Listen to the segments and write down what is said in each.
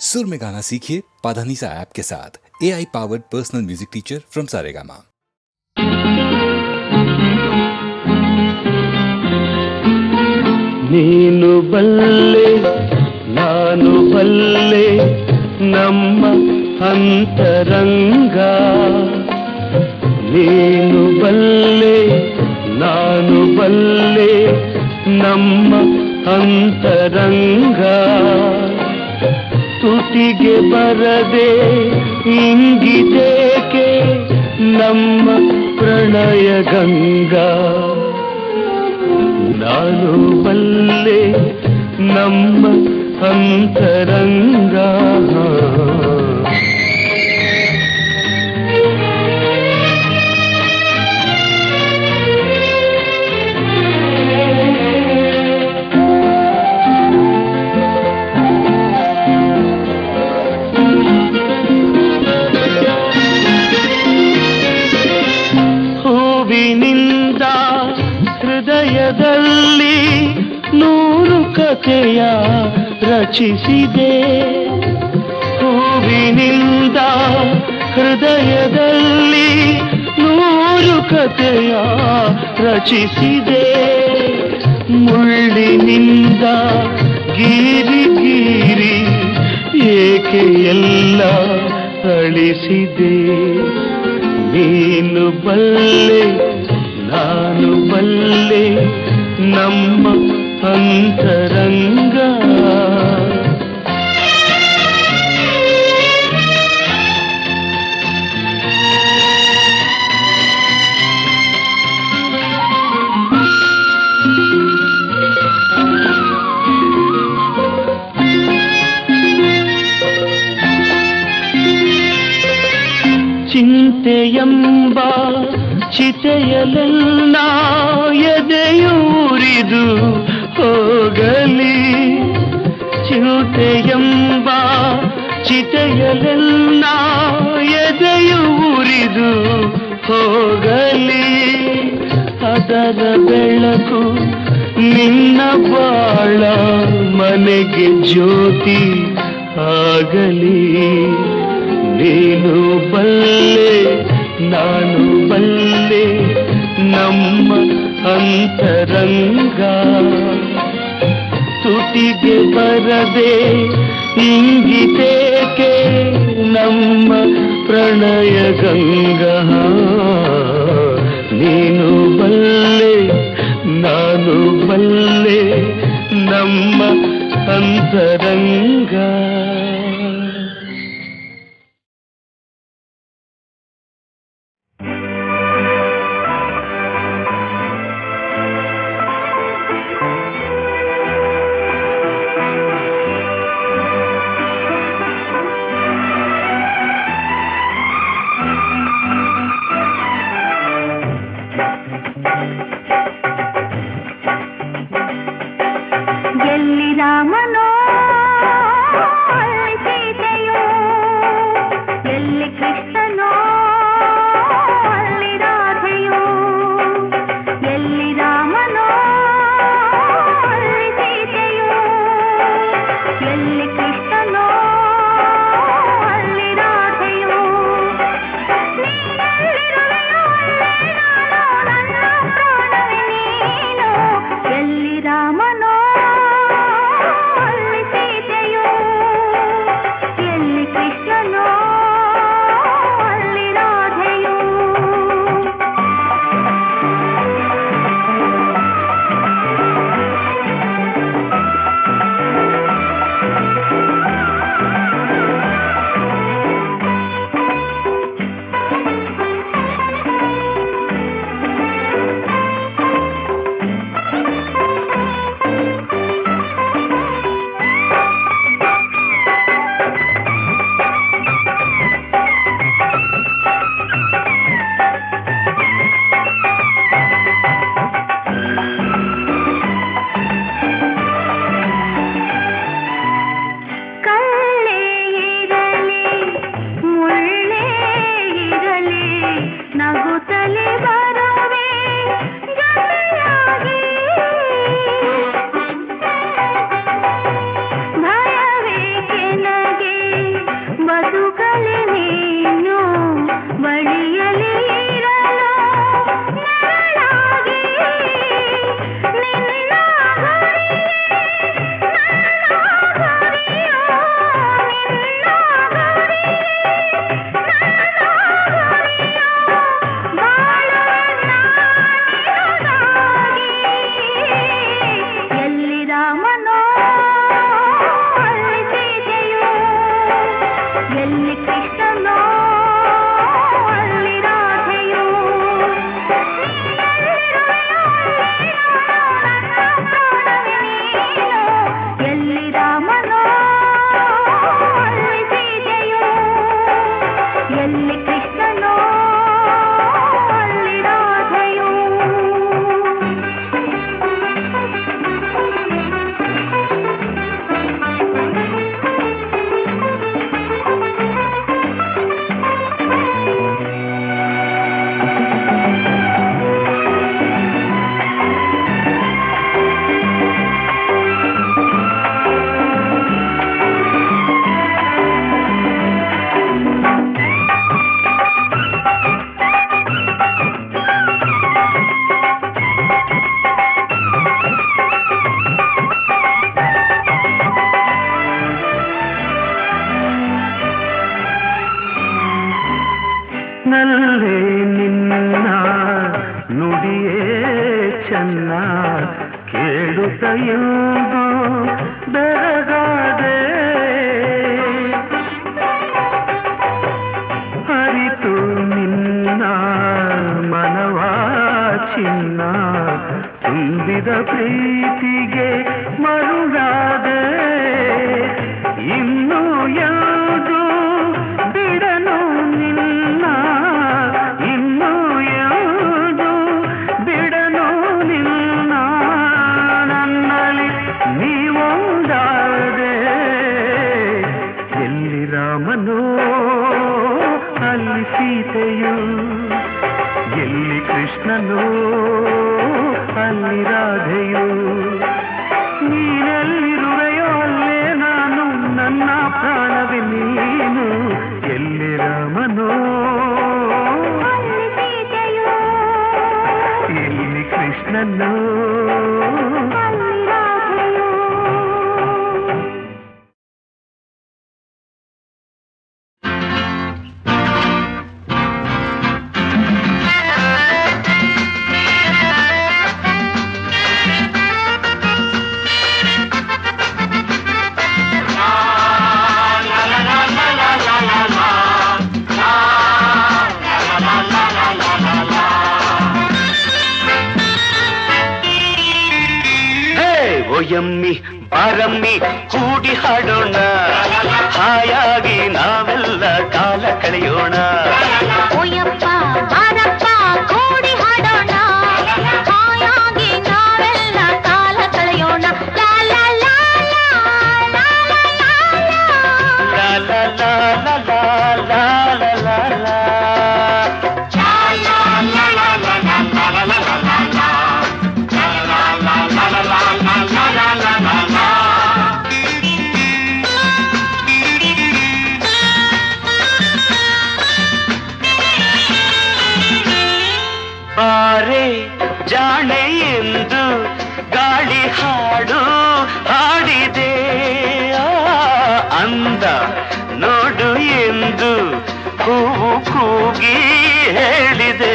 सुर में गाना सीखिए पाधानीसा ऐप के साथ। AI powered personal music teacher from Saregama. ನೀನು ಬಲ್ಲೆ ನಾನು ಬಲ್ಲೆ ನಮ್ಮ ಅಂತರಂಗ. ನೀನು ಬಲ್ಲೆ ನಾನು ಬಲ್ಲೆ ನಮ್ಮ ಅಂತರಂಗ. ತುಟಿಗೆ ಬರದೆ ಇಂಗಿದೇಕೆ ನಮ್ಮ ಪ್ರಣಯ ಗಂಗಾ. ನಾನು ಬಲ್ಲೆ ನಮ್ಮ ಅಂತರಂಗ. ಹೂವಿನಿಂದ ಹೃದಯದಲ್ಲಿ 100 ಕಥೆಯ ರಚಿಸಿದೆ. ಹೂವಿನಿಂದ ಹೃದಯದಲ್ಲಿ 100 ಕಥೆಯ ರಚಿಸಿದೆ. ಮುಳ್ಳಿನಿಂದ ಗೀರಿ ಗೀರಿ ಏಕೆ ಎಲ್ಲ ಅಳಿಸಿದೆ. ನೀನು ಬಲ್ಲೆ ನಾನು ಬಲ್ಲೆ ನಮ್ಮ ಅಂತರಂಗ. ಚಿಂತೆಯೆಂಬ ಚಿತೆಯಲೆಲ್ಲ ಎದೆಯೂರಿದು ಹೋಗಲಿ. ಚಿಂತೆಯೆಂಬ ಚಿತೆಯಲೆಲ್ಲ ಎದೆಯೂರಿದು ಹೋಗಲಿ. ಅದರ ಬೆಳಕು ನಿನ್ನ ಬಾಳ ಮನೆಗೆ ಜ್ಯೋತಿ ಆಗಲಿ. ನೀನು ಬಲ್ಲೆ ನಾನು ಬಲ್ಲೆ ನಮ್ಮ ಅಂತರಂಗ. ತುಟಿಗೆ ಬರದೆ ಇಂಗಿತೇಕೆ ನಮ್ಮ ಪ್ರಣಯ ಗಂಗಾ. ನೀನು ಬಲ್ಲೆ ನಾನು ಬಲ್ಲೆ ನಮ್ಮ ಅಂತರಂಗ. ಎಲ್ಲಿ ರಾಮನೋ ಎಂದು ಬೆರಗಾದೆ ಹರಿತು ನಿನ್ನ ಮನವ ಚಿನ್ನ ತುಂಬಿದ ಪ್ರೀತಿಗೆ ಮರುಳಾದೆ ಇನ್ನು ಯಾವುದು ಬಿಡನು ನಿನ್ನ ಇನ್ನು ಯಾವುದು ಬಿಡನು ನಿನ್ನ ನನ್ನಲ್ಲಿ ನೀವೊಂದಾದೆ ಎಲ್ಲಿ ರಾಮನೋ ಅಲ್ಲಿ ಸೀತೆಯು ಎಲ್ಲಿ ಕೃಷ್ಣನೋ ಅಲ್ಲಿ ರಾಧೆಯು ನೀನೆಲ್ಲಿರುವೆಯೋ ಅಲ್ಲೇ ನಾನು ನನ್ನ ಪ್ರಾಣವೇ ನೀನು ಎಲ್ಲಿ ರಾಮನೋ ಎಲ್ಲಿ ಕೃಷ್ಣನೋ ಯಮ್ಮಿ ಬಾರಮ್ಮಿ ಕೂಡಿ ಹಾಡೋಣ ಹಾಯಾಗಿ ನಾವೆಲ್ಲ ಕಾಲ ಕಳೆಯೋಣ ಓಯಪ್ಪ ಬಾರಪ್ಪ ಕೂಡಿ ಹಾಡೋಣ ಹಾಯಾಗಿ ನಾವೆಲ್ಲ ಕಾಲ ಕಳೆಯೋಣ ಲಾ ಲಾ ಲಾ ಲಾ ಲಾ ಲಾ ಲಾ ಲಾ ಲಾ ಬಾರೆ ಜಾಣೆ ಎಂದು ಗಾಳಿ ಹಾಡು ಹಾಡಿದೆ ಅಂದ ನೋಡು ಎಂದು ಹೂವು ಕೂಗಿ ಹೇಳಿದೆ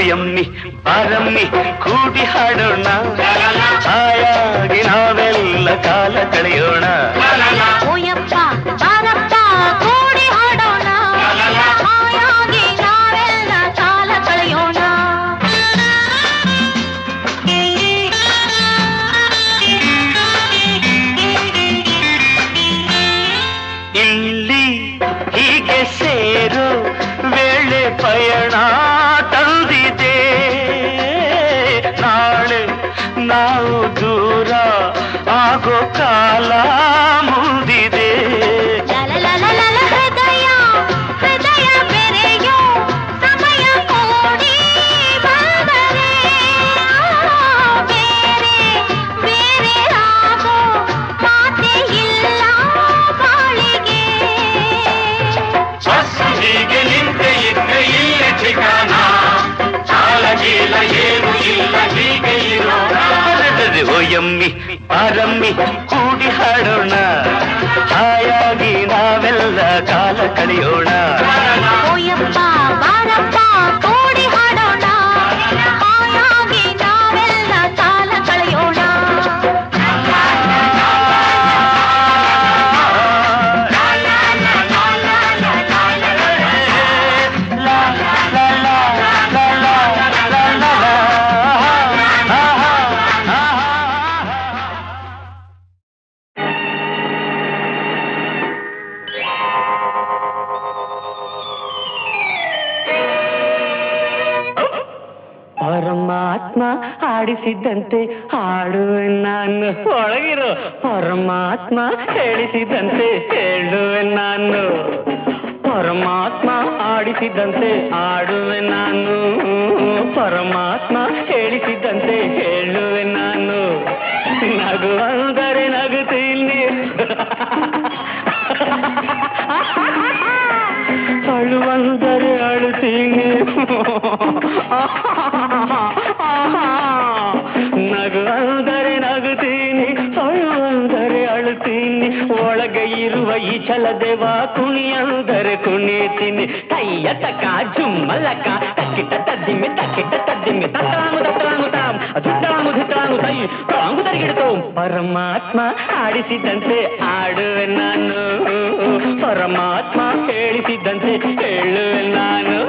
ಯಮ್ಮಿ ಬಾರಮ್ಮಿ ಕೂಡಿ ಹಾಡೋಣ ಹಾಯಾಗಿ ನಾವೆಲ್ಲ ಕಾಲ ಕಳೆಯೋಣ ಓಯಪ್ಪ ಬಾರಪ್ಪ ಕೂಡಿ ಹಾಡೋಣ ಹಾಯಾಗಿ ನಾವೆಲ್ಲ ಕಾಲ ಕಳೆಯೋಣ ಇಲ್ಲಿ ಹೀಗೆ ಸೇರು ವೇಳೆ ಪಯಣ ತಂದಿದೆ ನಾಳೆ ನಾವು ದೂರ ಆಗೋ ಕಾಲ ಮುಂದಿದೆ ಹೃದಯ ಹೃದಯ ಬೆರೆಯೋ ಸಮಯ ಕೂಡಿ ಬಂದರೆ ಬೇರೆ ಬೇರೆ ಆಗೋ ಮಾತೆ ಇಲ್ಲ ಬಾಳಿಗೆ ಹೀಗೆ ನಿಂತೆ ಇದ್ರೆ ಇಲ್ಲಿ ठिकाನ ಚಾಲಗೀಲ ಏನು ಇಲ್ಲ ಹೀಗೆ ಇರೋಣ ಓ ಯಮ್ಮಿ ಬಾರಮ್ಮಿ ಕೂಡಿ ಹಾಡೋಣ ಹಾಯಾಗಿ ನಾವೆಲ್ಲ ಕಾಲ ಕಳೆಯೋಣ ಓಯಪ್ಪ ಬಾರಪ್ಪ ಕೂಡಿ ಹಾಡೋಣ ಹಾಯಾಗಿ ನಾವೆಲ್ಲ ಕಾಲ ಕಳೆಯೋಣ ಪರಮಾತ್ಮ ಆಡಿಸಿದ್ದಂತೆ ಹಾಡುವೆ ನಾನು ಒಳಗಿರೋ ಪರಮಾತ್ಮ ಹೇಳಿಸಿದಂತೆ ಹೇಳುವೆ ನಾನು ಪರಮಾತ್ಮ ಆಡಿಸಿದಂತೆ ಆಡುವೆ ನಾನು ಪರಮಾತ್ಮ ಹೇಳಿಸಿದಂತೆ ಹೇಳುವೆ ನಾನು ನಗು ಅಂದರೆ ನಗುತ್ತೀನಿ ನಗು ಅಂದರೆ ನಗುತ್ತೀನಿ, ಅಳು ಅಂದರೆ ಅಳುತ್ತೀನಿ, ಒಳಗೆ ಇರುವ ಈ ಛಲದೇವ ಕುಣಿ ಅಂದರೆ ಕುಣಿತೀನಿ. ಕೈಯ ತಕ ಜುಮ್ಮಲಕ ತಕ್ಕಿಟ ತದ್ದಿಮ್ಮಿ ತಕ್ಕಿಟ ತದ್ದಿಮ್ಮಿ ತತ್ತಾಂಗು ತತ್ತಾಂಗು ತಾಂ ದುತ್ತಾಂಗು ದುತ್ತಾಂಗು ತೈ ತಾಂಗು ತರಿಗಿಡ್ತು. ಪರಮಾತ್ಮ ಆಡಿಸಿದಂತೆ ಆಡುವೆ ನಾನು, ಪರಮಾತ್ಮ ಹೇಳಿಸಿದಂತೆ ಹೇಳುವೆ ನಾನು.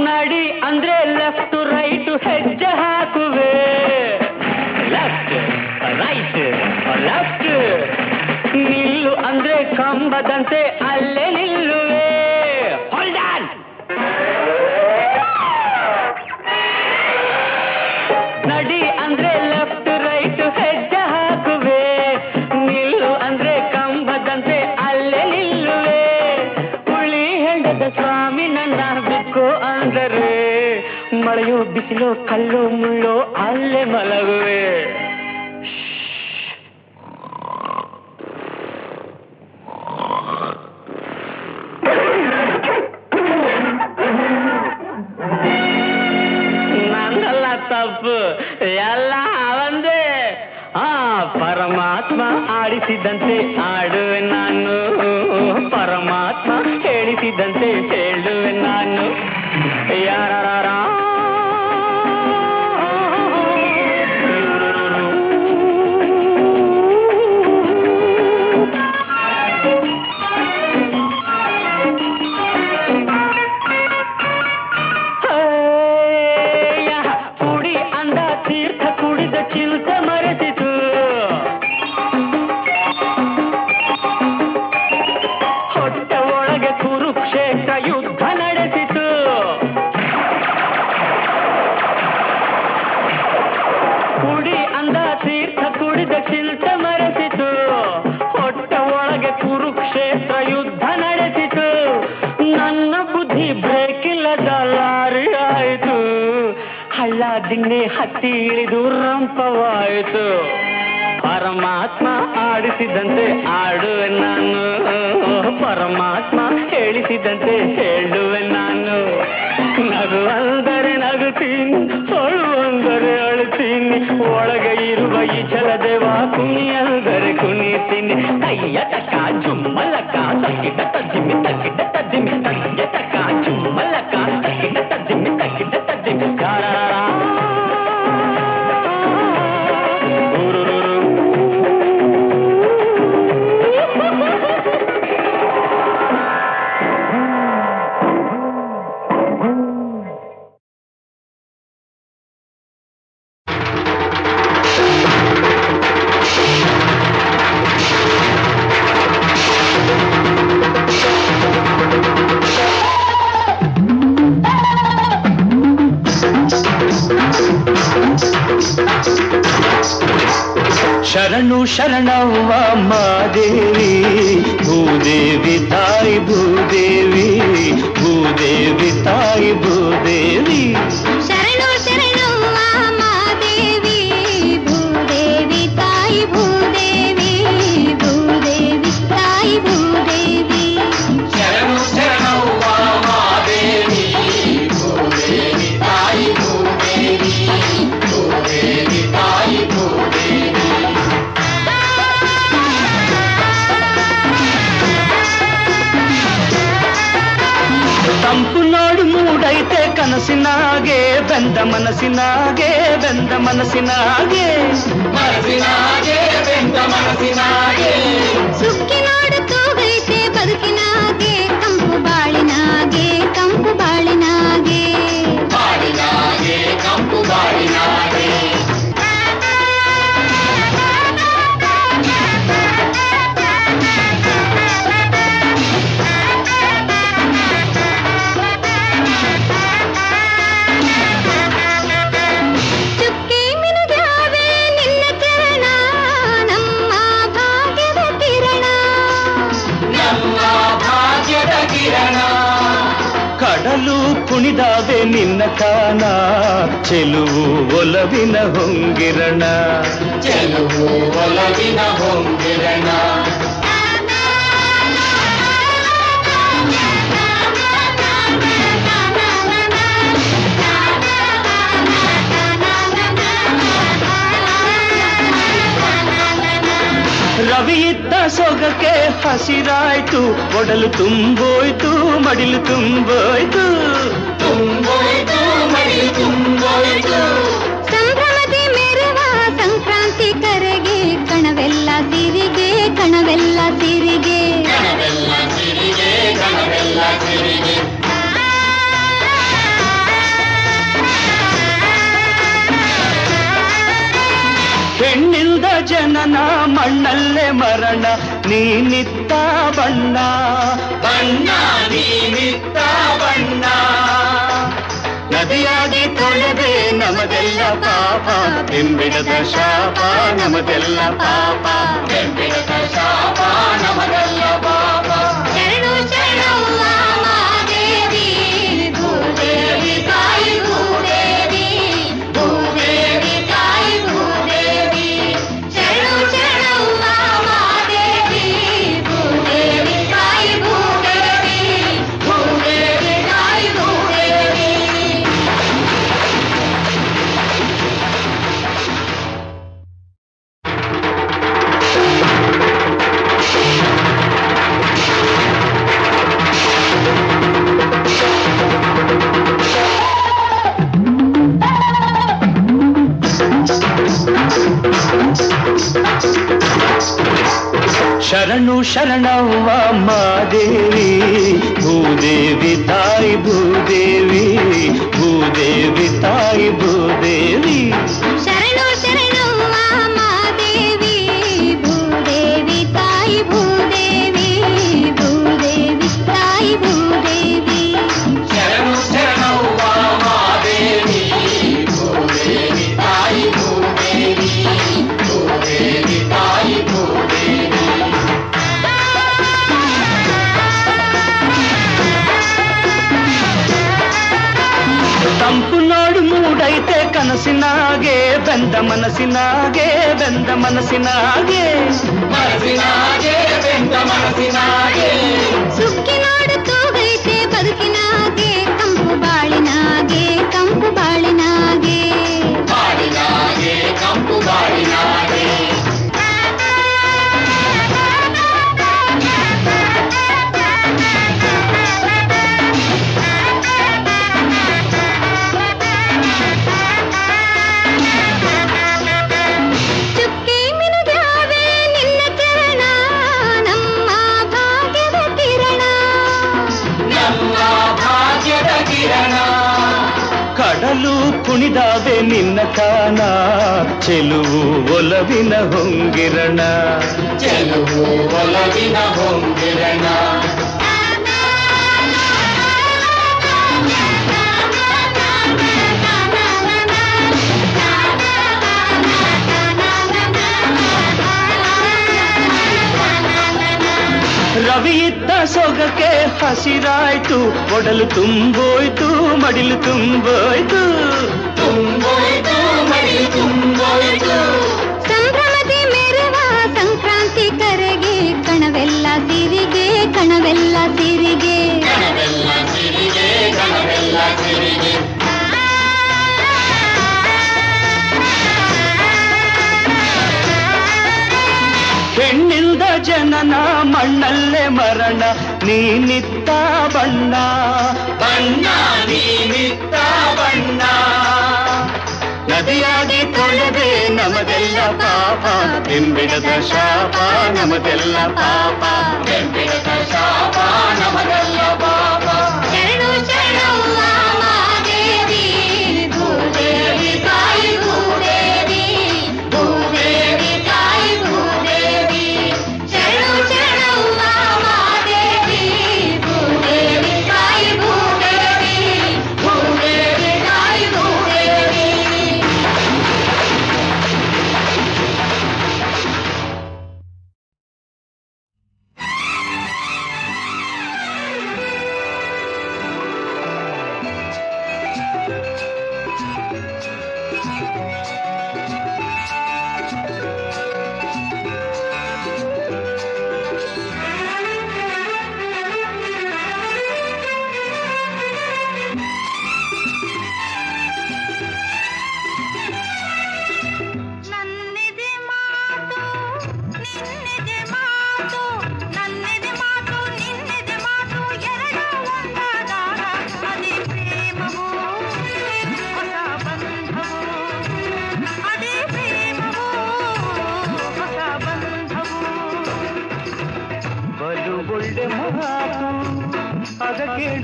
ನಡಿ ಅಂದ್ರೆ ಲೆಫ್ಟ್ ರೈಟ್ ಹೆಜ್ಜೆ ಹಾಕುವೆ, ಲೆಫ್ಟ್ ರೈಟ್ ಲೆಫ್ಟ್. ನಿಲ್ಲು ಅಂದ್ರೆ ಕಂಬದಂತೆ ಅಲ್ಲೇ ನಿಲ್ಲುವೆ, ಹೋಲ್ಡ್ ಆನ್. ನಡಿ ಅಂದ್ರೆ ಲೆಫ್ಟ್ ರೈಟ್ ಹೆಜ್ಜೆ ಹಾಕುವೆ, ನಿಲ್ಲು ಅಂದ್ರೆ ಕಂಬದಂತೆ ಅಲ್ಲೇ ನಿಲ್ಲುವೆ. ಹುಳಿ ಹೆಂಡದ ಸ್ವಾಮಿ ನನ್ನ ಬಿಕ್ಕು ಅಂದರೆ, ಮಳೆಯೋ ಬಿಸಿಲೋ ಕಲ್ಲೋ ಮುಳ್ಳೋ ಅಲ್ಲೇ ಮಲಗುವೆ. ನನ್ನಲ್ಲ ತಪ್ಪು, ಎಲ್ಲ ಅವಂದೇ. ಪರಮಾತ್ಮ ಆಡಿಸಿದಂತೆ ಆಡುವೆ ನಾನು, ಪರಮಾತ್ಮ ಹೇಳಿಸಿದಂತೆ ಹೇಳುವೆ ನಾನು. ಯಾರ ಕುಡಿ ಅಂದ ತೀರ್ಥ ಕುಡಿದ ಚಿಲ್ತ ಮರೆತಿತು, ಹೊಟ್ಟೆ ಒಳಗೆ ಕುರುಕ್ಷೇತ್ರ ಯುದ್ಧ ನಡೆಸಿತು. ಕುಡಿ ಅಂದ ತೀರ್ಥ ಕುಡಿದ ಚಿಲ್ತ ಮರೆಸಿತು, ಹೊಟ್ಟೆ ಒಳಗೆ ಕುರುಕ್ಷೇತ್ರ ಯುದ್ಧ ನಡೆಸಿತು. ನನ್ನ ಬುದ್ಧಿ ಬ್ರೇಕ್ ಇಲ್ಲದ ಲಾರಿ ಆಯಿತು, ಹಳ್ಳ ದಿಣ್ಣೆ ಹತ್ತಿ ಇಳಿದು ರಂಪವಾಯಿತು. ಪರಮಾತ್ಮ ಆಡಿಸಿದಂತೆ ಆಡುವೆ ನಾನು, ಪರಮಾತ್ಮ ಹೇಳಿಸಿದಂತೆ ಹೇಳುವೆ ನಾನು. ನಗು ಅಂದರೆ ನಗುತ್ತೀನಿ, ಅಳು ಅಂದರೆ ಅಳುತ್ತೀನಿ, ಒಳಗೆ ಇರುವ ಈ ಛಲದೇವ ಕುಣಿ ಅಂದರೆ ಕುಣಿತೀನಿ. ಕೈಯ ತಕ ಜುಮ್ಮಲಕ ತಕ್ಕಿಟ ತದ್ದಿಮ್ಮಿ ತಕ್ಕಿಟ ತದ್ದಿಮ್ಮಿ ಕೈಯ ತಕ ಜುಮ್ಮಲಕ ತಕ್ಕಿಟ ತದ್ದಿಮ್ಮಿ ತಕ್ಕಿಟ ತದ್ದಿಮ್ಮಿ ಶರಣು ಶರಣವ್ವ ಮಾದೇವಿ, ಭೂದೇವಿ ತಾಯಿ ಭೂದೇವಿ, ಭೂದೇವಿ ತಾಯಿ ಭೂದೇವಿ. ಶರಣು ಶರಣವ್ವ ಮಾದೇವಿ, ಭೂದೇವಿ ತಾಯಿ ಭೂದೇವಿ, ಭೂದೇವಿ ತಾಯಿ ಭೂದೇವಿ. ಶರಣು ಶರಣವ್ವ ಮಾದೇವಿ, ಭೂದೇವಿ ತಾಯಿ ಭೂದೇವಿ, ಭೂದೇವಿ ತಾಯಿ ಭೂದೇವಿ. ತಂಪು ನೋಡು ಮೂಡೈತೆ ಕನಸಿನಾಗೆ, ಬೆಂದ ಮನಸ್ಸಿನಾಗೆ, ಬೆಂದ ಮನಸ್ಸಿನಾಗೆ, ಮನಸ್ಸಿನಾಗೆ ಬೆಂದ ಮನಸ್ಸಿನಾಗೆ. ಸುಕ್ಕಿ ನೋಡು ತೂಗೈತೆ ಬದುಕಿನಾಗೆ, ಕಂಪು ಬಾಳಿನಾಗೆ, ಕಂಪು ಬಾಳಿನಾಗೆ, ಬಾಳಿನಾಗೆ ಕಂಪು ಬಾಳಿನಾಗೆ. ಚುಕ್ಕಿ ಮಿನುಗ್ಯಾವೆ ನಿನ್ನ ಚರಣ, ನಮ್ಮ ಭಾಗ್ಯದ ಕಿರಣ, ನಮ್ಮ ಭಾಗ್ಯ ಕುಣಿದಾವೆ ನಿನ್ನ ಕಾನ ಚೆಲುವು ಒಲವಿನ ಹೊಂಗಿರಣ ಚೆಲುವು ಒಲವಿನ ಹೊಂಗಿರಣ ರವಿ ಇದ್ದ ಸೊಗಕ್ಕೆ ಹಸಿರಾಯ್ತು ಒಡಲು ತುಂಬೋಯ್ತು ಮಡಿಲು ತುಂಬೋಯ್ತು ತುಂಬೋಯ್ತು ಮಡಿಲು ತುಂಬೋಯ್ತು ಸಂಭ್ರಮದಿ ಮೆರವ ಸಂಕ್ರಾಂತಿ ಕರೆಗೆ ಕಣವೆಲ್ಲ ಸಿರಿಗೆ ಕಣವೆಲ್ಲ ಸಿರಿಗೆ ಕಣವೆಲ್ಲ ಸಿರಿಗೆ ಕಣವೆಲ್ಲ ಸಿರಿಗೆ ಹೆಣ್ಣಿಲ್ದ ಜನನ ಮಣ್ಣಲ್ಲೇ ಮರಣ ನೀನಿತ್ತ ಬಣ್ಣ ಬಣ್ಣ ನೀನಿತ್ತ ಬಣ್ಣ ನದಿಯಾಗಿ ತೊಳೆದೆ ನಮದೆಲ್ಲ ಪಾಪ ಬೆಂಬಿಡದ ಶಾಪ ನಮದೆಲ್ಲ ಪಾಪ ಬೆಂಬಿಡದ ಶಾಪ ನಮದೆಲ್ಲ ಪಾಪ ಶರಣು ಶರಣವ್ವ ಮಾದೇವಿ ಭೂದೇವಿ ತಾಯಿ ಭೂದೇವಿ ಭೂದೇವಿ ತಾಯಿ ಭೂದೇವಿ ಶರಣು ಶರಣವ್ವ ಮಾದೇವಿ ಭೂದೇವಿ ತಾಯಿ ಭೂದೇವಿ ಭೂದೇವಿ ತಾಯಿ ಭೂದೇವಿ ಶರಣು ಶರಣವ್ವ ಮಾದೇವಿ ಭೂದೇವಿ ತಾಯಿ ಭೂದೇವಿ ಭೂದೇವಿ ತಾಯಿ ಭೂದೇವಿ ಶರಣು ಶರಣವ್ವ ಮಾದೇವಿ ಭೂದೇವಿ ತಾಯಿ ಭೂದೇವಿ ಭೂದೇವಿ ತಾಯಿ ಭೂದೇವಿ ಶರಣು ಶರಣವ್ವ ಮಾದೇವಿ ಭೂದೇವಿ ತಾಯಿ ಭೂದೇವಿ ಭೂದೇವಿ ತಾಯಿ ಭೂದೇವಿ ತಂಪು ನೋಡು ಮೂಡೈತೆ ಕನಸಿನಾಗೆ ಬೆಂದ ಮನಸ್ಸಿನಾಗೆ ಬೆಂದ ಮನಸ್ಸಿನಾಗೆ ಮನಸ್ಸಿನಾಗೆ ಬೆಂದ ಮನಸ್ಸಿನಾಗೆ ಸುಕ್ಕಿ ನೋಡು ತೂಗೈತೆ ಬದುಕಿನಾಗೆ ಕಂಪು ಬಾಳಿನಾಗೆ ಕಂಪು ಬಾಳಿನಾಗೆ ಬಾಳಿನಾಗೆ ಕಂಪು ಬಾಳಿನಾಗೆ ಚುಕ್ಕಿ ಮಿನುಗ್ಯಾವೆ ನಿನ್ನ ಚರಣ ನಮ್ಮ ಭಾಗ್ಯದ ಕಿರಣ ನಮ್ಮ ಭಾಗ್ಯದ ಕಿರಣ ಕಡಲು ಕುಣಿದಾವೆ ನಿನ್ನ ಕಾನ ಚೆಲುವು ಒಲವಿನ ಹೊಂಗಿರಣ ಚೆಲುವು ಒಲವಿನ ಹೊಂಗಿರಣ ರವಿ ಇದ್ದ ಸೊಗಕ್ಕೆ ಹಸಿರಾಯ್ತು ಒಡಲು ತುಂಬೋಯ್ತು ಮಡಿಲು ತುಂಬೋಯ್ತು ತುಂಬೋಯ್ತು ಮಡಿಲು ತುಂಬೋಯ್ತು ಸಂಭ್ರಮದಿ ಮೆರವ ಸಂಕ್ರಾಂತಿ ಕರೆಗೆ ಕಣವೆಲ್ಲ ಸಿರಿಗೆ ಕಣವೆಲ್ಲ ಸಿರಿಗೆ ಕಣವೆಲ್ಲ ಸಿರಿಗೆ ಕಣವೆಲ್ಲ ಸಿರಿಗೆ ಹೆಣ್ಣಿಲ್ದ ಜನನ ಮಣ್ಣಲ್ಲೇ ಮರಣ ನೀನಿತ್ತ ಬಣ್ಣ ಬಣ್ಣ ನೀನಿತ್ತ ಬಣ್ಣ ನದಿಯಾಗಿ ತೊಳೆದೆ ನಮದೆಲ್ಲ ಪಾಪ ಬೆಂಬಿಡದ ಶಾಪ ನಮದೆಲ್ಲ ಪಾಪ ಬೆಂಬಿಡದ ಶಾಪ ನಮದೆಲ್ಲ ಪಾಪ ಶರಣು ಶರಣವ್ವ ಮಾದೇವಿ ಭೂದೇವಿ ತಾಯಿ ಭೂದೇವಿ ಭೂದೇವಿ ತಾಯಿ ಭೂದೇವಿ ಶರಣು ಶರಣವ್ವ ಮಾದೇವಿ ಭೂದೇವಿ ತಾಯಿ ಭೂದೇವಿ ಭೂದೇವಿ ತಾಯಿ ಭೂದೇವಿ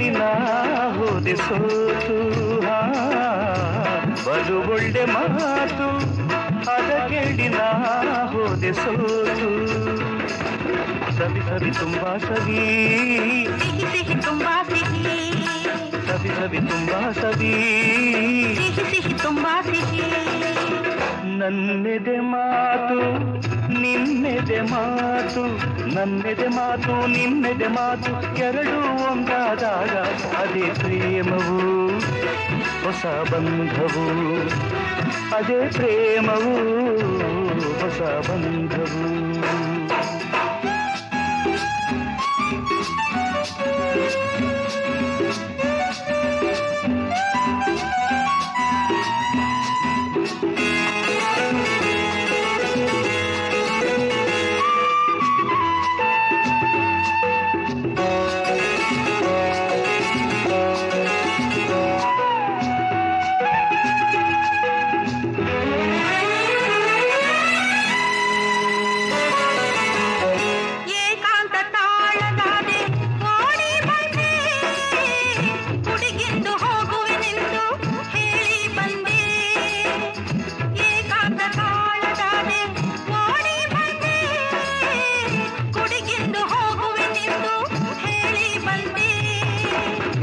ಕೇಳಿ ನಾ ಹೋದೆ ಸೋತು ಬಲು ಒಳ್ಳೆ ಮಾತು ಅದ ಕೇಳಿ ನಾ ಹೋದೆ ಸೋತು ಸವಿ ಸವಿ ತುಂಬಾ ಸವಿ ಸಿಹಿ ಸಿಹಿ ತುಂಬಾ ಸಿಹಿ ಸವಿ ಸವಿ ತುಂಬಾ ಸವಿ ಸಿಹಿ ಸಿಹಿ ತುಂಬಾ ಸಿಹಿ ನನ್ನೆದೆ ಮಾತು ನಿನ್ನೆದೆ ಮಾತು ನನ್ನೆದೆ ಮಾತು ನಿನ್ನೆದೆ ಮಾತು ಎರಡು ಒಂದಾದಾಗ ಅದೇ ಪ್ರೇಮವು ಹೊಸ ಬಂಧವು ಅದೇ ಪ್ರೇಮವು ಹೊಸ ಬಂಧವು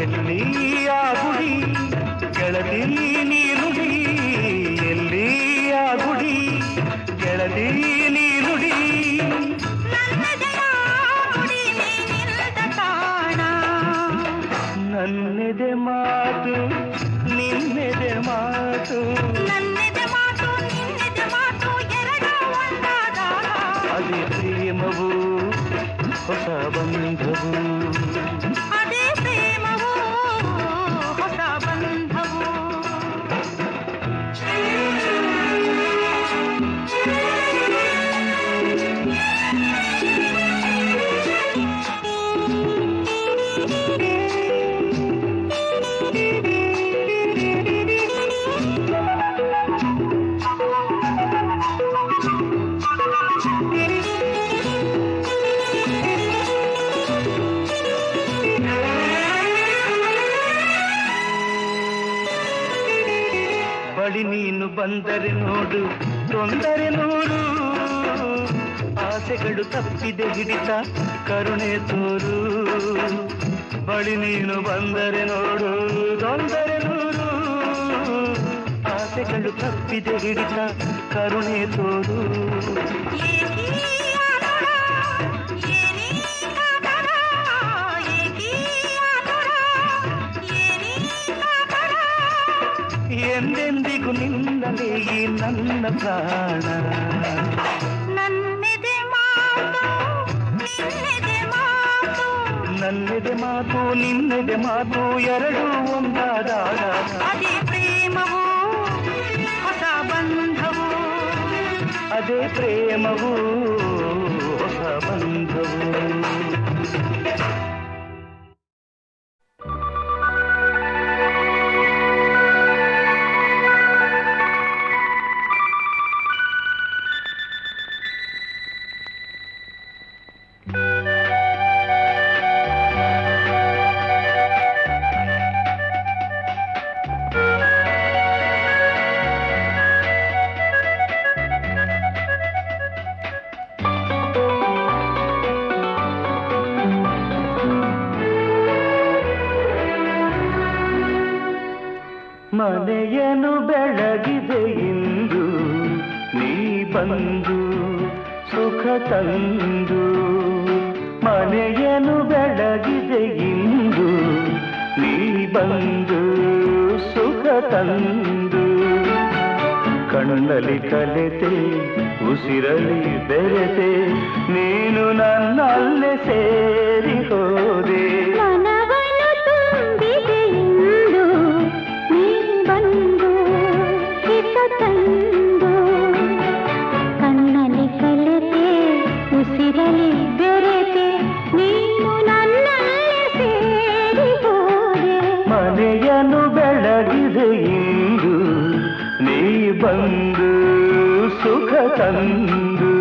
ಎಲ್ಲಿಯ ಗುಡಿ ಗೆಳತಿ ನೀನುಡಿ ಎಲ್ಲಿಯ ಗುಡಿ ಗೆಳತಿ ನೀನುಡಿ ನನ್ನೆದೆ ಮಾತು ನಿನ್ನೆದೆ ಮಾತು ನನ್ನೆದೆ ಮಾತು ನಿನ್ನೆದೆ ಮಾತು ಎರಡು ಒಂದಾದಾಗ ಅದೇ ಪ್ರೇಮವು ಹೊಸ ಬಂಧವು ಅದೇ ಪ್ರೇಮವು ಹೊಸ ಬಂಧವು ಬಳಿ ನೀನು ಬಂದರೆ ನೋಡು ತೊಂದರೆ ನೂರು ಆಸೆಗಳು ತಪ್ಪಿದೆ ಹಿಡಿತ ಕರುಣೆ ತೋರು ಬಳಿ ನೀನು ಬಂದರೆ ನೋಡು ತೊಂದರೆ ನೂರು ಆಸೆಗಳು ತಪ್ಪಿದೆ ಹಿಡಿತ ಕರುಣೆ ತೋರು ಎಂದೆಂದಿಗೂ ನಿನ್ನಲೇ ಈ ನನ್ನ ಪ್ರಾಣ ನನ್ನೆದೆ ಮಾತು ನಿನ್ನೆದೆ ಮಾತು ನನ್ನೆದೆ ಮಾತು ನಿನ್ನೆದೆ ಮಾತು ಎರಡು ಒಂದಾದಾಗ ಅದೇ ಪ್ರೇಮವು ಹೊಸ ಬಂಧವು ಅದೇ ಪ್ರೇಮವು ಹೊಸ ಬಂಧವು ಮನೆಯನ್ನು ಬೆಳಗಿದೆ ಇಂದು ನೀ ಬಂದು ಸುಖ ತಂದು ಮನೆಯನ್ನು ಬೆಳಗಿದೆ ಇಂದು ನೀ ಬಂದು ಸುಖ ತಂದು ಕಣ್ಣಲ್ಲಿ ಕಲೆತೆ ಉಸಿರಲಿ ಬೆರೆತೆ ನೀನು ನನ್ನಲ್ಲೇ ಸೇರಿ ಹೋದೆ ಮನವನ್ನು ತುಂಬಿದೆ ಇಂದು ನೀ ಬಂದು ಹಿತ ತಂದು ಕಣ್ಣಲ್ಲಿ ಕಲೆತೆ ಉಸಿರಲಿ ಬೆರೆತೆ ನೀನು ನನ್ನಲ್ಲೇ ಸೇರಿ ಹೋದೆ ಮನೆಯನ್ನು ಬೆಳಗಿದೆ ಇಂದು ನೀ ಬಂದು ಸುಖ ತಂದು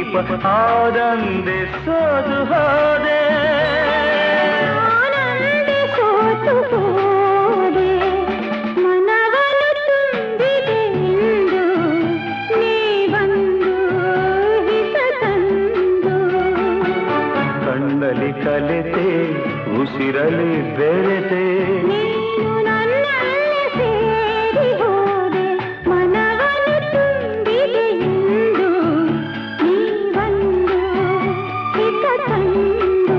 ದೀಪ ಆದಂದೆ ಸೋದು ಹೋದೆ ಆನಂದೆ ಸೋತು ಹೋದೆ ಮನವನ್ನು ತುಂಬಿದೆ ಎಂದು ನೀ ಬಂದು ಹಿತ ತಂದು ಕಣ್ಣಲ್ಲಿ ಕಲೆತೆ ಉಸಿರಲಿ ಬೆರೆತೆ ನೀನು ನನ್ನಲ್ಲಿ ಸೇರಿ ಹೋದೆ ಮನವನ್ನು ತುಂಬಿದೆ ಎಂದು ನೀ ಬಂದು ಹಿತ ತಂದು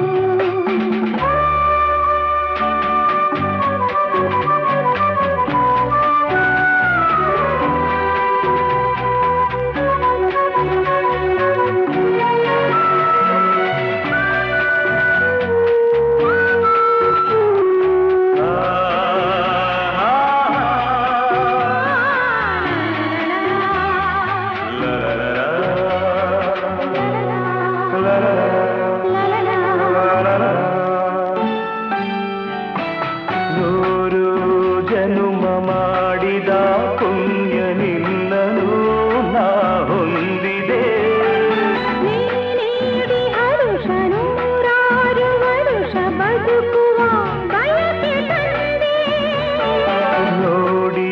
ನೂರು ಜನುಮ ಮಾಡಿದ ಪುಣ್ಯ ನಿನ್ನನು ನಾ ಹೊಂದಿದೆ ನೀಡಿ ಹರುಷ ನೂರಾರು ವರುಷ ಬದುಕುವ ಬಯಕೆ ತಂದೆ ನೋಡಿ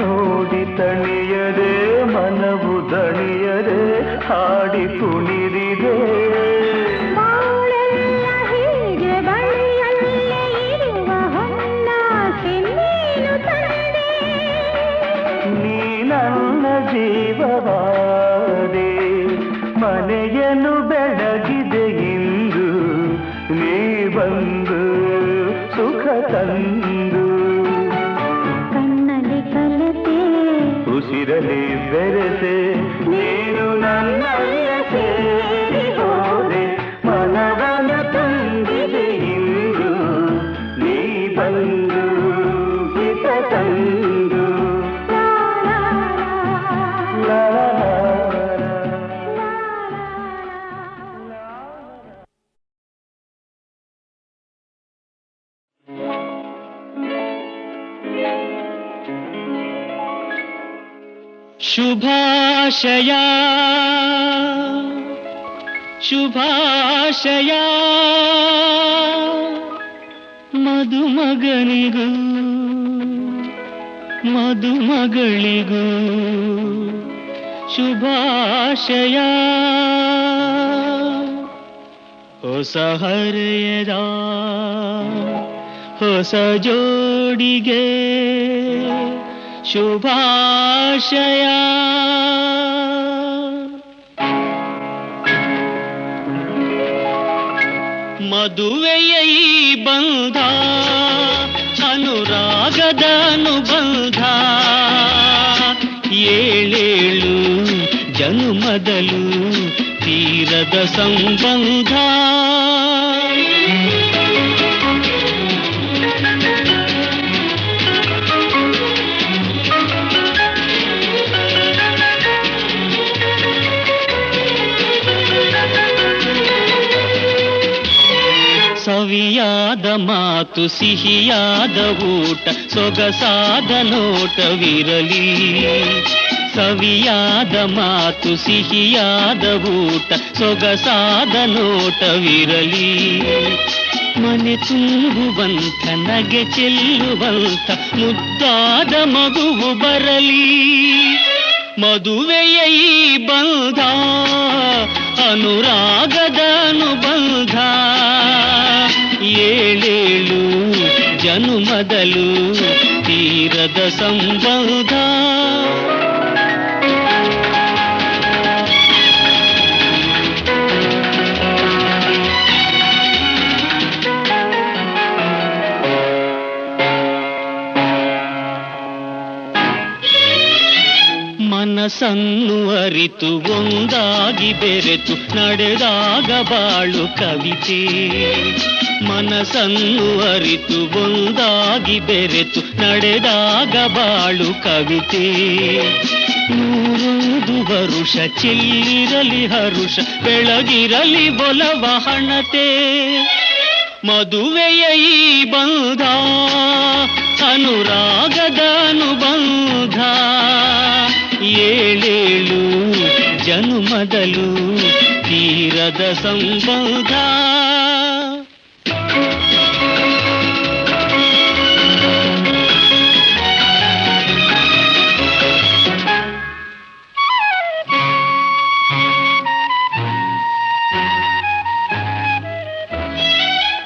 ನೋಡಿ ತಣಿಯದೆ ಮನವು ದಣಿಯದೆ ಹಾಡಿ ಕುಣಿದಿದೆ ಬಾಳೆಲ್ಲ ಹೀಗೆ ಬಳಿಯಲ್ಲೇ ಇರುವ ಹೊನ್ನಾಸೆ ನೀನು ತಂದೆ ನೀ ನನ್ನ ಜೀವವಾದೆ ಮನೆಯನ್ನು ಬೆಳಗಿದೆ ಇಂದು ನೀ ಬಂದು ಸುಖ ತಂದು ಕಣ್ಣಲ್ಲಿ ಕಲೆತೆ ಉಸಿರಲಿ ಬೆರೆತೆ ನೀನು ನನ್ನಲ್ಲ ಸೇರಿ ಹೋದೆ ಮನವನ ತುಂಬಿದೆ ಇಂದು ನೀ ಬಂದು ಹಿತ ತಂದು ಲಾ ಲಾ ಲಾ. ಶುಭಾಶಯ ಶುಭಾಶಯ ಮದುಮಗನಿಗೂ ಮದುಮಗಳಿಗೂ ಶುಭಾಶಯ ಹೊಸ ಹರೆಯದ ಹೊಸ ಜೋಡಿಗೆ ಶುಭಾಶಯ ಮದುವೆಯ ಈ ಬಂಧ ಅನುರಾಗದ ಅನುಬಂಧ ಏಳೇಳು ಜನುಮದಲು ತೀರದ ಸಂಬಂಧ ಸವಿಯಾದ ಮಾತು ಸಿಹಿಯಾದ ಊಟ ಸೊಗಸಾದ ನೋಟವಿರಲಿ ಸವಿಯಾದ ಮಾತು ಸಿಹಿಯಾದ ಊಟ ಸೊಗಸಾದ ನೋಟವಿರಲಿ ಮನೆ ತುಂಬುವಂಥ ನಗೆ ಚೆಲ್ಲುವಂಥ ಮುದ್ದಾದ ಮಗುವು ಬರಲಿ ಮದುವೆಯ ಈ ಬಂಧ ಅನುರಾಗದ ಅನುಬಂಧ ಏಳೇಳು ಜನುಮದಲು ತೀರದ ಸಂಬಂಧ ಮನಸ್ಸನ್ನು ಅರಿತು ಒಂದಾಗಿ ಬೆರೆತು ನಡೆದಾಗ ಬಾಳು ಕವಿತೆ ಮನಸ್ಸನ್ನು ಅರಿತು ಒಂದಾಗಿ ಬೆರೆತು ನಡೆದಾಗ ಬಾಳು ಕವಿತೆ ನೂರೊಂದು ವರುಷ ಚೆಲ್ಲಿರಲಿ ಹರುಷ ಬೆಳಗಿರಲಿ ಬೊಲವ ಹಣತೆ ಮದುವೆಯ ಈ ಬಂಧ ಅನುರಾಗದ ಅನುಬಂಧ ಏಳೇಳು ಜನುಮದಲು ತೀರದ ಸಂಬಂಧ.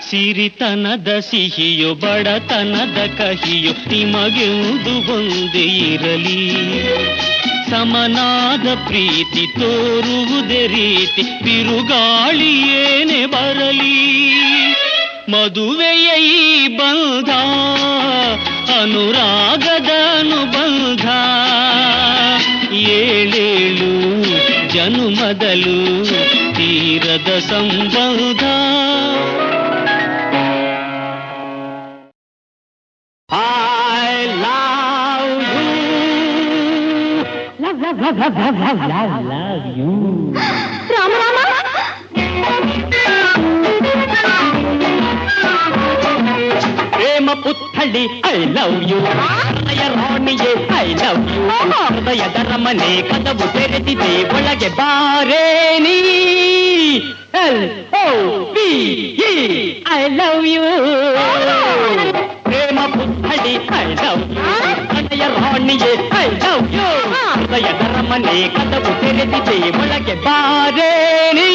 ಸಿರಿತನದ ಸಿಹಿಯೋ ಬಡತನದ ಕಹಿಯೋ ನಿಮಗೆಂದು ಒಂದೇ ಇರಲಿ. ಸಮನಾದ ಪ್ರೀತಿ ತೋರುವುದೇ ರೀತಿ ಬಿರುಗಾಳಿ ಏನೇ ಬರಲಿ. ಮದುವೆಯ ಈ ಬಂಧ ಅನುರಾಗದ ಅನುಬಂಧ. ಏಳೇಳು ಜನುಮದಲು ತೀರದ ಸಂಬಂಧ. Love you. ರಾಮ ರಾಮ ಪ್ರೇಮ ಪುತ್ಥಳಿ ಐ ಲವ್ ಯು. ಹೃದಯ ರಾಣಿಯೇ ಐ ಲವ್ ಯು. ಹೃದಯದ ಮನೆ ಕದವು ತೆರೆದಿದೆ ಒಳಗೆ ಬಾರೇ ನೀ. LOVE I love you. ಪ್ರೇಮ ಪುತ್ಥಳಿ ಐ ಲವ್ ಯು. ಹೃದಯ ರಾಣಿಯೇ ಐ ಲವ್ ಯು. ಹೃದಯದ ಮನೆ ಕದವು ತೆರೆದಿದೆ ಒಳಗೆ ಬಾರೇ ನೀ.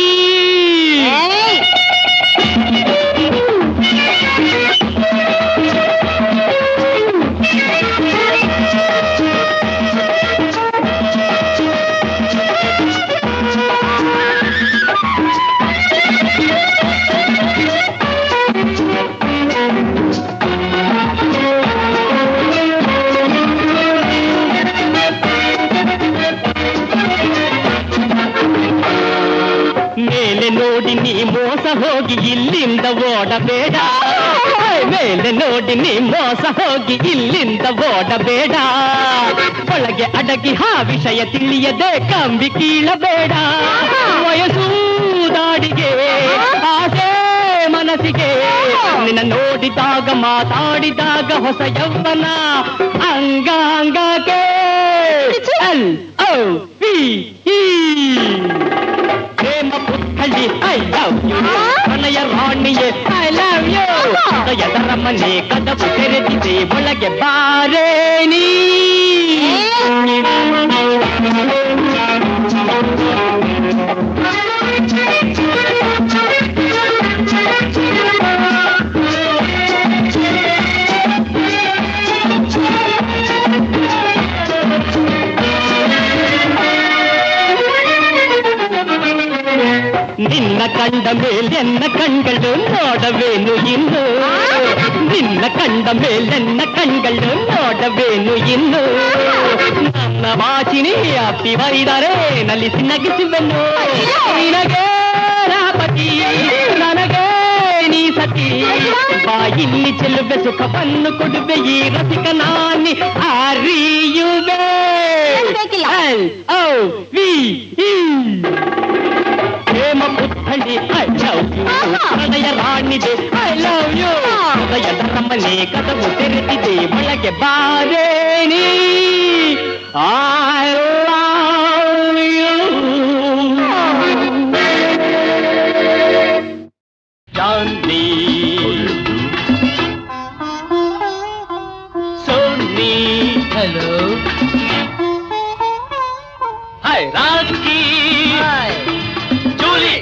ನೋಡಿ ನೀ ಮೋಸ ಹೋಗಿ ಇಲ್ಲಿಂದ ಓಡಬೇಡ. ಮೇಲೆ ನೋಡಿ ನೀ ಮೋಸ ಹೋಗಿ ಇಲ್ಲಿಂದ ಓಡಬೇಡ. ಒಳಗೆ ಅಡಗಿ ವಿಷಯ ತಿಳಿಯದೆ ಕಂಬಿ ಕೀಳಬೇಡ. ವಯಸ್ಸು ದಾಡಿಗೆ ಆಸೆ ಮನಸ್ಸಿಗೆ ನಿನ್ನ ನೋಡಿದಾಗ ಮಾತಾಡಿದಾಗ ಹೊಸ ಯೌವನ ಅಂಗಾಂಗಕ್ಕೆ. LOVE ಪ್ರೇಮ ಪುತ್ಥಳಿ ಐ ಲವ್ ಯು. ಹೃದಯ ರಾಣಿಯೇ ಐ ಲವ್ ಯು. ಹೃದಯದ ಮನೆ ಕದವು ತೆರೆದಿದೆ ಒಳಗೆ ಬಾರೇ ನೀ. ನಿನ್ನ ಕಂಡ ಮೇಲೆನ್ನ ಕಣ್ಗಳು ನೋಡವೇನು ಇನ್ನು. ನಿನ್ನ ಕಂಡ ಮೇಲೆನ್ನ ಕಣ್ಗಳು ನೋಡವೇನು ಇನ್ನು. ನನ್ನ ವಾಚಿನಿ ಅಪ್ಪಿ ಬೈದರೆ ನಲಿಸಿ ನಗಿಸುವೆನು. ನಿನಗೆ ರಾಪತಿ ನನಗೆ ನೀ ಸತಿ. ಬಾಯಿಲ್ಲಿ ಚೆಲುವೆ ಸುಖವನ್ನು ಕೊಡುವೆ ಈ ರಸಿಕ ನಾನಿ ಅರಿಯುವೆ. LOVE ಪ್ರೇಮ ಪುತ್ಥಳಿ ಐ ಲವ್ ಯು. ಹೃದಯ ರಾಣಿದೆ ಐ ಲವ್ ಯು. ಹೃದಯದ ಮನೆ ಕದವು ತೆರೆದಿದೆ ಒಳಗೆ ಬಾರೇ ನೀ. I love you. Janhvi Soni hello hi Rocky Julie.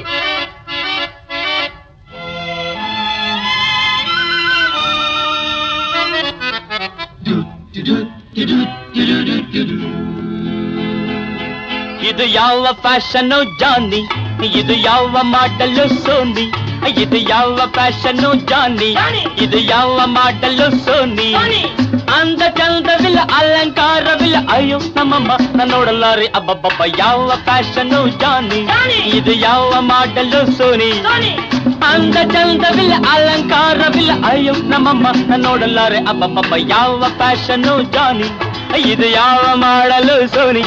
ಇದು ಯಾವ ಫ್ಯಾಷನ್ನು ಜಾನಿ. ಇದು ಯಾವ ಮಾಡಲು ಸೋನಿ. ಇದು ಯಾವ ಫ್ಯಾಷನ್ನು ಜಾನಿ. ಇದು ಯಾವ ಮಾಡಲು ಸೋನಿ. ಅಂದ ಚಂದವಿಲ್ಲ ಅಲಂಕಾರವಿಲ್ಲ ಅಯ್ಯೋ ನಮ್ಮಮ್ಮ ನಾನು ನೋಡಲಾರೆ ಅಬ್ಬಬ್ಬಬ್ಬ. ಯಾವ ಫ್ಯಾಷನ್ನು ಜಾನಿ. ಇದು ಯಾವ ಮಾಡಲು ಸೋನಿ. ಅಂದ ಚಂದವಿಲ್ಲ ಅಲಂಕಾರವಿಲ್ಲ ಅಯ್ಯೋ ನಮ್ಮಮ್ಮ ನಾನು ನೋಡಲಾರೆ ಅಬ್ಬಬ್ಬಬ್ಬ. ಯಾವ ಫ್ಯಾಷನ್ನು ಜಾನಿ. ಇದು ಯಾವ ಮಾಡಲು ಸೋನಿ.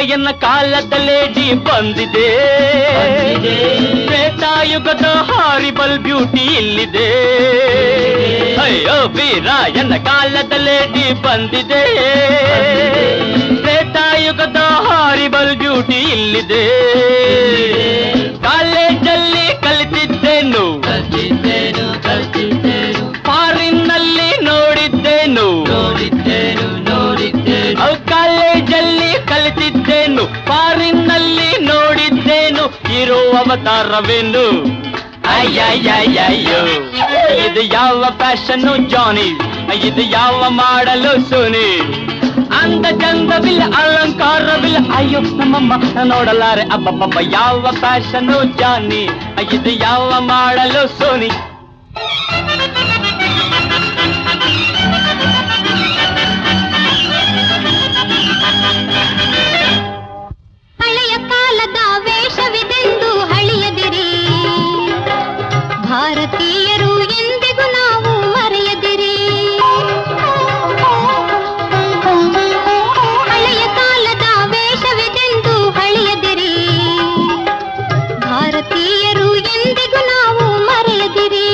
ರಾಯನ ಕಾಲದ ಲೇಡಿ ಬಂದಿದೆ, ತ್ರೇತಾಯುಗದ ಹಾರಿಬಲ್ ಬ್ಯೂಟಿ ಇಲ್ಲಿದೆ. ಅಯ್ಯೋ ವೀರಾಯನ ಕಾಲದ ಲೇಡಿ ಬಂದಿದೆ, ತ್ರೇತಾಯುಗದ ಹಾರಿಬಲ್ ಬ್ಯೂಟಿ ಇಲ್ಲಿದೆ. ಕಾಲೇಜಲ್ಲಿ ಕಲಿತಿದ್ದೇನು, ಫಾರಿನ್ನಲ್ಲಿ ನೋಡಿದ್ದೇನು, ಕಾಲೇಜಲ್ಲಿ ಕಲಿತಿದ್ದೇನು, ಫಾರಿನ್ನಲ್ಲಿ ನೋಡಿದ್ದೇನು. ಇರೋ ಅವತಾರವೇನು, ಅಯ್ಯಯ್ಯಯ್ಯೋ. ಇದು ಯಾವ ಫ್ಯಾಷನ್ನು ಜಾನಿ, ಇದು ಯಾವ ಮಾಡಲು ಸೋನಿ. ಅಂದ ಚಂದವಿಲ್ಲ ಅಲಂಕಾರವಿಲ್ಲ, ಅಯ್ಯೋ ನಮ್ಮಮ್ಮ ನೋಡಲಾರೆ ಅಬ್ಬಬ್ಬ. ಯಾವ ಫ್ಯಾಷನ್ನು ಜಾನಿ, ಇದು ಯಾವ ಮಾಡಲು ಸೋನಿ. ಹಳೆಯ ಕಾಲದ ವೇಷವಿದೆಂದು ಹಳಿಯದಿರಿ, ಭಾರತೀಯರು ಎಂದಿಗೂ ನಾವು ಮರೆಯದಿರಿ. ಹಳೆಯ ಕಾಲದ ವೇಷವಿದೆಂದು ಹಳಿಯದಿರಿ, ಭಾರತೀಯರು ಎಂದಿಗೂ ನಾವು ಮರೆಯದಿರಿ.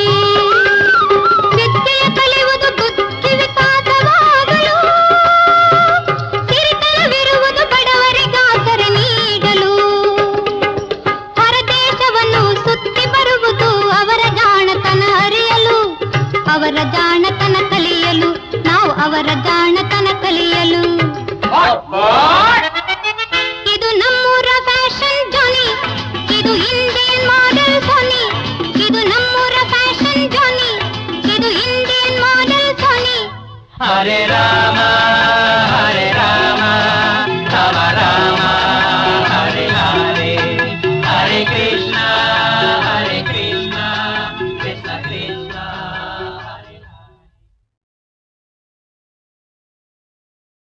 ವಿದ್ಯೆಯ ಕಲಿಯುವುದು ಬುದ್ಧಿ ವಿಕಾಸವಾಗಲು, ಸಿರಿತನವಿರುವುದು ಬಡವರಿಗಾಸರೆ ನೀಡಲು. ಹೊರದೇಶವನ್ನು ಸುತ್ತಿ ಬರುವುದು ಅವರ ಜಾಣತನ ಅರಿಯಲು, ಅವರ ಜಾಣತನ ಕಲಿಯಲು, ನಾವು ಅವರ ಜಾಣತನ ಕಲಿಯಲು. ಇದು ನಮ್ಮೂರ ಫ್ಯಾಷನ್ ಜಾನಿ, ಇದು ಇಂಡಿಯನ್ ಮಾಡೆಲ್ ಸೋನಿ. ಇದು ನಮ್ಮೂರ ಫ್ಯಾಷನ್ ಜಾನಿ, ಇದು ಇಂಡಿಯನ್ ಮಾಡೆಲ್ ಸೋನಿ. ಹರೇ ರಾಮ